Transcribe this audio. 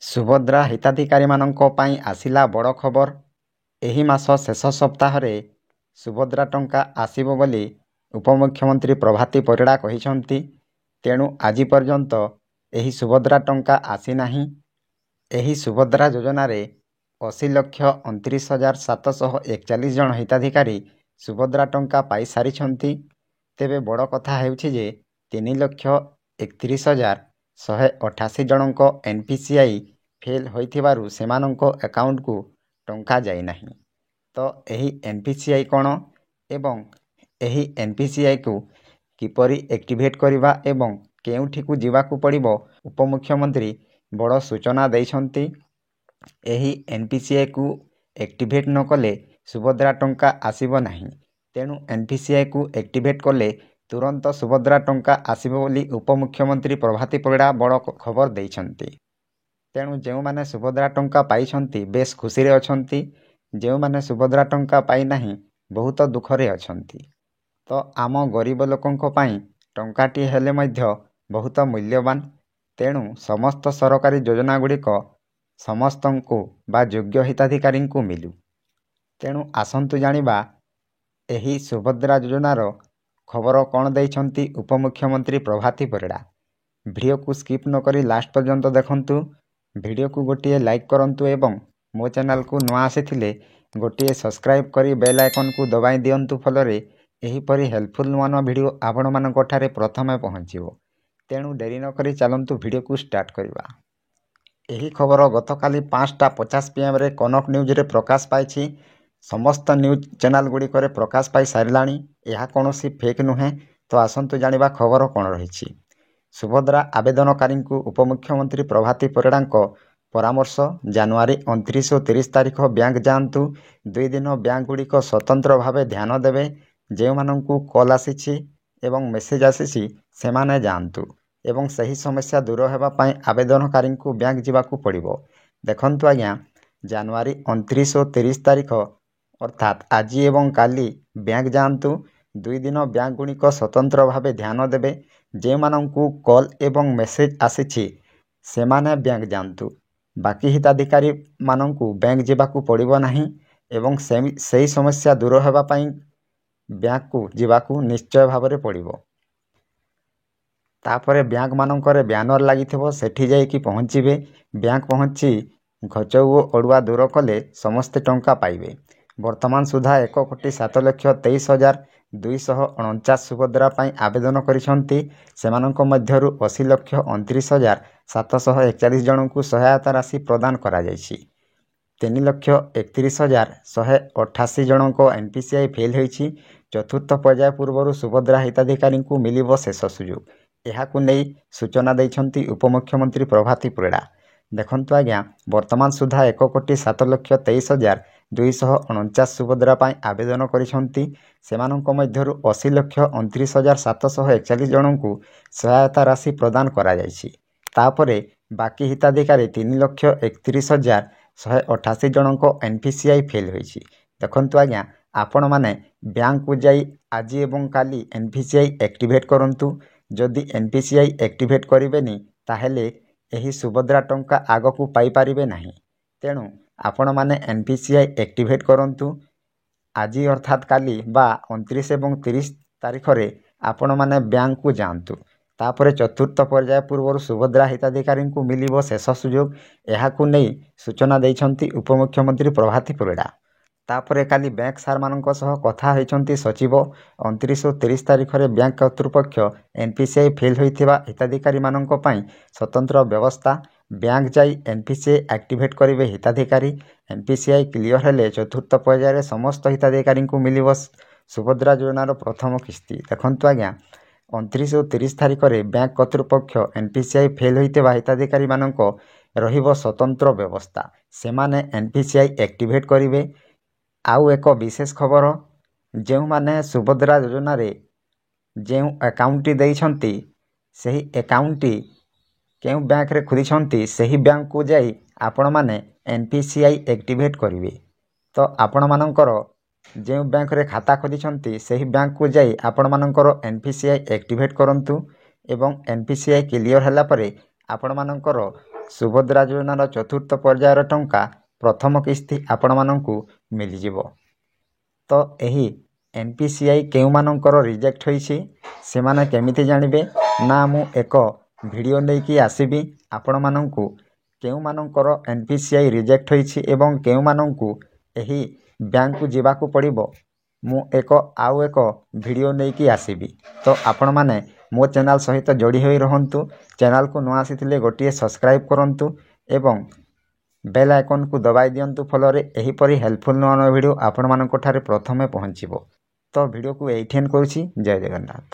ସୁଭଦ୍ରା ହିତାଧିକାରୀମାନଙ୍କ ପାଇଁ ଆସିଲା ବଡ଼ ଖବର। ଏହି ମାସ ଶେଷ ସପ୍ତାହରେ ସୁଭଦ୍ରା ଟଙ୍କା ଆସିବ ବୋଲି ଉପମୁଖ୍ୟମନ୍ତ୍ରୀ ପ୍ରଭାତୀ ପରିଡ଼ା କହିଛନ୍ତି। ତେଣୁ ଆଜି ପର୍ଯ୍ୟନ୍ତ ଏହି ସୁଭଦ୍ରା ଟଙ୍କା ଆସିନାହିଁ। ଏହି ସୁଭଦ୍ରା ଯୋଜନାରେ 80,29,741 ଜଣ ହିତାଧିକାରୀ ସୁଭଦ୍ରା ଟଙ୍କା ପାଇସାରିଛନ୍ତି। ତେବେ ବଡ଼ କଥା ହେଉଛି ଯେ 3,31,188 ଜଣଙ୍କ NPCI ଫେଲ୍ ହୋଇଥିବାରୁ ସେମାନଙ୍କ ଆକାଉଣ୍ଟକୁ ଟଙ୍କା ଯାଇନାହିଁ। ତ ଏହି NPCI କ'ଣ ଏବଂ ଏହି NPCIକୁ କିପରି ଆକ୍ଟିଭେଟ୍ କରିବା ଏବଂ କେଉଁଠିକୁ ଯିବାକୁ ପଡ଼ିବ, ଉପମୁଖ୍ୟମନ୍ତ୍ରୀ ବଡ଼ ସୂଚନା ଦେଇଛନ୍ତି। ଏହି NPCIକୁ ଆକ୍ଟିଭେଟ୍ ନ କଲେ ସୁଭଦ୍ରା ଟଙ୍କା ଆସିବ ନାହିଁ। ତେଣୁ NPCIକୁ ଆକ୍ଟିଭେଟ୍ କଲେ ତୁରନ୍ତ ସୁଭଦ୍ରା ଟଙ୍କା ଆସିବ ବୋଲି ଉପମୁଖ୍ୟମନ୍ତ୍ରୀ ପ୍ରଭାତୀ ପରିଡ଼ା ବଡ଼ ଖବର ଦେଇଛନ୍ତି। ତେଣୁ ଯେଉଁମାନେ ସୁଭଦ୍ରା ଟଙ୍କା ପାଇଛନ୍ତି ବେଶ୍ ଖୁସିରେ ଅଛନ୍ତି। ଯେଉଁମାନେ ସୁଭଦ୍ରା ଟଙ୍କା ପାଇନାହିଁ ବହୁତ ଦୁଃଖରେ ଅଛନ୍ତି। ତ ଆମ ଗରିବ ଲୋକଙ୍କ ପାଇଁ ଟଙ୍କାଟିଏ ହେଲେ ମଧ୍ୟ ବହୁତ ମୂଲ୍ୟବାନ। ତେଣୁ ସମସ୍ତ ସରକାରୀ ଯୋଜନାଗୁଡ଼ିକ ସମସ୍ତଙ୍କୁ ବା ଯୋଗ୍ୟ ହିତାଧିକାରୀଙ୍କୁ ମିଳୁ। ତେଣୁ ଆସନ୍ତୁ ଜାଣିବା ଏହି ସୁଭଦ୍ରା ଯୋଜନାର ଖବର କ'ଣ ଦେଇଛନ୍ତି ଉପମୁଖ୍ୟମନ୍ତ୍ରୀ ପ୍ରଭାତୀ ପରିଡ଼ା। ଭିଡ଼ିଓକୁ ସ୍କିପ୍ ନକରି ଲାଷ୍ଟ ପର୍ଯ୍ୟନ୍ତ ଦେଖନ୍ତୁ। ଭିଡ଼ିଓକୁ ଗୋଟିଏ ଲାଇକ୍ କରନ୍ତୁ ଏବଂ ମୋ ଚ୍ୟାନେଲକୁ ନୂଆ ଆସିଥିଲେ ଗୋଟିଏ ସବସ୍କ୍ରାଇବ୍ କରି ବେଲ୍ ଆଇକନ୍କୁ ଦବାଇ ଦିଅନ୍ତୁ। ଫଳରେ ଏହିପରି ହେଲ୍ପଫୁଲ୍ ନୂଆ ନୂଆ ଭିଡ଼ିଓ ଆପଣମାନଙ୍କଠାରେ ପ୍ରଥମେ ପହଞ୍ଚିବ। ତେଣୁ ଡେରି ନକରି ଚାଲନ୍ତୁ ଭିଡ଼ିଓକୁ ଷ୍ଟାର୍ଟ କରିବା। ଏହି ଖବର ଗତକାଲି 5:50 PM କନକ ନ୍ୟୁଜ୍ରେ ପ୍ରକାଶ ପାଇଛି। ସମସ୍ତ ନ୍ୟୁଜ୍ ଚ୍ୟାନେଲଗୁଡ଼ିକରେ ପ୍ରକାଶ ପାଇସାରିଲାଣି। ଏହା କୌଣସି ଫେକ୍ ନୁହେଁ। ତ ଆସନ୍ତୁ ଜାଣିବା ଖବର କ'ଣ ରହିଛି। ସୁଭଦ୍ରା ଆବେଦନକାରୀଙ୍କୁ ଉପମୁଖ୍ୟମନ୍ତ୍ରୀ ପ୍ରଭାତୀ ପରିଡ଼ାଙ୍କ ପରାମର୍ଶ। ଜାନୁଆରୀ 29 ଓ 30 ତାରିଖ ବ୍ୟାଙ୍କ ଯାଆନ୍ତୁ। 2 ଦିନ ବ୍ୟାଙ୍କଗୁଡ଼ିକ ସ୍ୱତନ୍ତ୍ର ଭାବେ ଧ୍ୟାନ ଦେବେ। ଯେଉଁମାନଙ୍କୁ କଲ୍ ଆସିଛି ଏବଂ ମେସେଜ୍ ଆସିଛି ସେମାନେ ଯାଆନ୍ତୁ ଏବଂ ସେହି ସମସ୍ୟା ଦୂର ହେବା ପାଇଁ ଆବେଦନକାରୀଙ୍କୁ ବ୍ୟାଙ୍କ ଯିବାକୁ ପଡ଼ିବ। ଦେଖନ୍ତୁ ଆଜ୍ଞା, ଜାନୁଆରୀ 29 ଓ 30 ତାରିଖ ଅର୍ଥାତ୍ ଆଜି ଏବଂ କାଲି ବ୍ୟାଙ୍କ ଯାଆନ୍ତୁ। 2 ଦିନ ବ୍ୟାଙ୍କଗୁଡ଼ିକ ସ୍ୱତନ୍ତ୍ର ଭାବେ ଧ୍ୟାନ ଦେବେ। ଯେଉଁମାନଙ୍କୁ କଲ୍ ଏବଂ ମେସେଜ୍ ଆସିଛି ସେମାନେ ବ୍ୟାଙ୍କ ଯାଆନ୍ତୁ। ବାକି ହିତାଧିକାରୀମାନଙ୍କୁ ବ୍ୟାଙ୍କ ଯିବାକୁ ପଡ଼ିବ ନାହିଁ ଏବଂ ସେହି ସମସ୍ୟା ଦୂର ହେବା ପାଇଁ ବ୍ୟାଙ୍କକୁ ଯିବାକୁ ନିଶ୍ଚୟ ଭାବରେ ପଡ଼ିବ। ତାପରେ ବ୍ୟାଙ୍କମାନଙ୍କରେ ବ୍ୟାନର ଲାଗିଥିବ, ସେଠି ଯାଇକି ପହଞ୍ଚିବେ। ବ୍ୟାଙ୍କ ପହଞ୍ଚି ଘଚ ଓ ଅଡ଼ୁଆ ଦୂର କଲେ ସମସ୍ତେ ଟଙ୍କା ପାଇବେ। ବର୍ତ୍ତମାନ ସୁଦ୍ଧା 1,27,23,249 ସୁଭଦ୍ରା ପାଇଁ ଆବେଦନ କରିଛନ୍ତି। ସେମାନଙ୍କ ମଧ୍ୟରୁ 80,29,741 ଜଣଙ୍କୁ ସହାୟତା ରାଶି ପ୍ରଦାନ କରାଯାଇଛି। 3,31,188 ଜଣଙ୍କ NPCI ଫେଲ୍ ହୋଇଛି। ଚତୁର୍ଥ ପର୍ଯ୍ୟାୟ ପୂର୍ବରୁ ସୁଭଦ୍ରା ହିତାଧିକାରୀଙ୍କୁ ମିଳିବ ଶେଷ ସୁଯୋଗ। ଏହାକୁ ନେଇ ସୂଚନା ଦେଇଛନ୍ତି ଉପମୁଖ୍ୟମନ୍ତ୍ରୀ ପ୍ରଭାତୀ ପରିଡ଼ା। ଦେଖନ୍ତୁ ଆଜ୍ଞା, ବର୍ତ୍ତମାନ ସୁଦ୍ଧା 1,27,23,249 ସୁଭଦ୍ରା ପାଇଁ ଆବେଦନ କରିଛନ୍ତି। ସେମାନଙ୍କ ମଧ୍ୟରୁ 80,29,741 ଜଣଙ୍କୁ ସହାୟତା ରାଶି ପ୍ରଦାନ କରାଯାଇଛି। ତାପରେ ବାକି ହିତାଧିକାରୀ 3,31,188 ଜଣଙ୍କ NPCI ଫେଲ୍ ହୋଇଛି। ଦେଖନ୍ତୁ ଆଜ୍ଞା, ଆପଣମାନେ ବ୍ୟାଙ୍କକୁ ଯାଇ ଆଜି ଏବଂ କାଲି NPCI ଆକ୍ଟିଭେଟ୍ କରନ୍ତୁ। ଯଦି NPCI ଆକ୍ଟିଭେଟ୍ କରିବେନି ତାହେଲେ ଏହି ସୁଭଦ୍ରା ଟଙ୍କା ଆଗକୁ ପାଇପାରିବେ ନାହିଁ। ତେଣୁ ଆପଣମାନେ NPCI ଆକ୍ଟିଭେଟ୍ କରନ୍ତୁ। ଆଜି ଅର୍ଥାତ୍ କାଲି ବା 29 ଏବଂ 30 ତାରିଖରେ ଆପଣମାନେ ବ୍ୟାଙ୍କକୁ ଯାଆନ୍ତୁ। ତାପରେ ଚତୁର୍ଥ ପର୍ଯ୍ୟାୟ ପୂର୍ବରୁ ସୁଭଦ୍ରା ହିତାଧିକାରୀଙ୍କୁ ମିଳିବ ଶେଷ ସୁଯୋଗ। ଏହାକୁ ନେଇ ସୂଚନା ଦେଇଛନ୍ତି ଉପମୁଖ୍ୟମନ୍ତ୍ରୀ ପ୍ରଭାତୀ ପରିଡ଼ା। ତାପରେ କାଲି ବ୍ୟାଙ୍କ ସାର୍ମାନଙ୍କ ସହ କଥା ହୋଇଛନ୍ତି ସଚିବ। 29 ଓ 30 ତାରିଖରେ ବ୍ୟାଙ୍କ କର୍ତ୍ତୃପକ୍ଷ NPCI ଫେଲ୍ ହୋଇଥିବା ହିତାଧିକାରୀମାନଙ୍କ ପାଇଁ ସ୍ୱତନ୍ତ୍ର ବ୍ୟବସ୍ଥା। ବ୍ୟାଙ୍କ ଯାଇ NPCI ଆକ୍ଟିଭେଟ୍ କରିବେ ହିତାଧିକାରୀ। NPCI କ୍ଲିୟର ହେଲେ ଚତୁର୍ଥ ପର୍ଯ୍ୟାୟରେ ସମସ୍ତ ହିତାଧିକାରୀଙ୍କୁ ମିଳିବ ସୁଭଦ୍ରା ଯୋଜନାର ପ୍ରଥମ କିସ୍ତି। ଦେଖନ୍ତୁ ଆଜ୍ଞା, 29 ଓ 30 ତାରିଖରେ ବ୍ୟାଙ୍କ କର୍ତ୍ତୃପକ୍ଷ NPCI ଫେଲ୍ ହୋଇଥିବା ହିତାଧିକାରୀମାନଙ୍କ ରହିବ ସ୍ୱତନ୍ତ୍ର ବ୍ୟବସ୍ଥା। ସେମାନେ NPCI ଆକ୍ଟିଭେଟ୍ କରିବେ। ଆଉ ଏକ ବିଶେଷ ଖବର, ଯେଉଁମାନେ ସୁଭଦ୍ରା ଯୋଜନାରେ ଯେଉଁ ଆକାଉଣ୍ଟଟି ଦେଇଛନ୍ତି ସେହି ଆକାଉଣ୍ଟଟି କେଉଁ ବ୍ୟାଙ୍କରେ ଖୋଲିଛନ୍ତି ସେହି ବ୍ୟାଙ୍କକୁ ଯାଇ ଆପଣମାନେ NPCI ଆକ୍ଟିଭେଟ୍ କରିବେ। ତ ଆପଣମାନଙ୍କର ଯେଉଁ ବ୍ୟାଙ୍କରେ ଖାତା ଖୋଲିଛନ୍ତି ସେହି ବ୍ୟାଙ୍କକୁ ଯାଇ ଆପଣମାନଙ୍କର NPCI ଆକ୍ଟିଭେଟ୍ କରନ୍ତୁ ଏବଂ NPCI କ୍ଲିୟର ହେଲା ପରେ ଆପଣମାନଙ୍କର ସୁଭଦ୍ରା ଯୋଜନାର ଚତୁର୍ଥ ପର୍ଯ୍ୟାୟର ଟଙ୍କା ପ୍ରଥମ କିସ୍ତି ଆପଣମାନଙ୍କୁ ମିଳିଯିବ। ତ ଏହି NPCI କେଉଁମାନଙ୍କର ରିଜେକ୍ଟ ହୋଇଛି ସେମାନେ କେମିତି ଜାଣିବେ ନା ମୁଁ ଏକ ଭିଡ଼ିଓ ନେଇକି ଆସିବି ଆପଣମାନଙ୍କୁ କେଉଁମାନଙ୍କର NPCI ରିଜେକ୍ଟ ହୋଇଛି ଏବଂ କେଉଁମାନଙ୍କୁ ଏହି ବ୍ୟାଙ୍କକୁ ଯିବାକୁ ପଡ଼ିବ ମୁଁ ଆଉ ଏକ ଭିଡ଼ିଓ ନେଇକି ଆସିବି। ତ ଆପଣମାନେ ମୋ ଚ୍ୟାନେଲ୍ ସହିତ ଯୋଡ଼ି ହୋଇ ରହନ୍ତୁ। ଚ୍ୟାନେଲ୍କୁ ନ ଆସିଥିଲେ ଗୋଟିଏ ସବସ୍କ୍ରାଇବ୍ କରନ୍ତୁ ଏବଂ ବେଲ୍ ଆଇକନ୍କୁ ଦବାଇ ଦିଅନ୍ତୁ, ଫଳରେ ଏହିପରି ହେଲ୍ପଫୁଲ୍ ନୂଆ ନୂଆ ଭିଡ଼ିଓ ଆପଣମାନଙ୍କ ଠାରେ ପ୍ରଥମେ ପହଞ୍ଚିବ। ତ ଭିଡ଼ିଓକୁ ଏଇଠି ଏଣ୍ଡ କରୁଛି। ଜୟ ଜଗନ୍ନାଥ।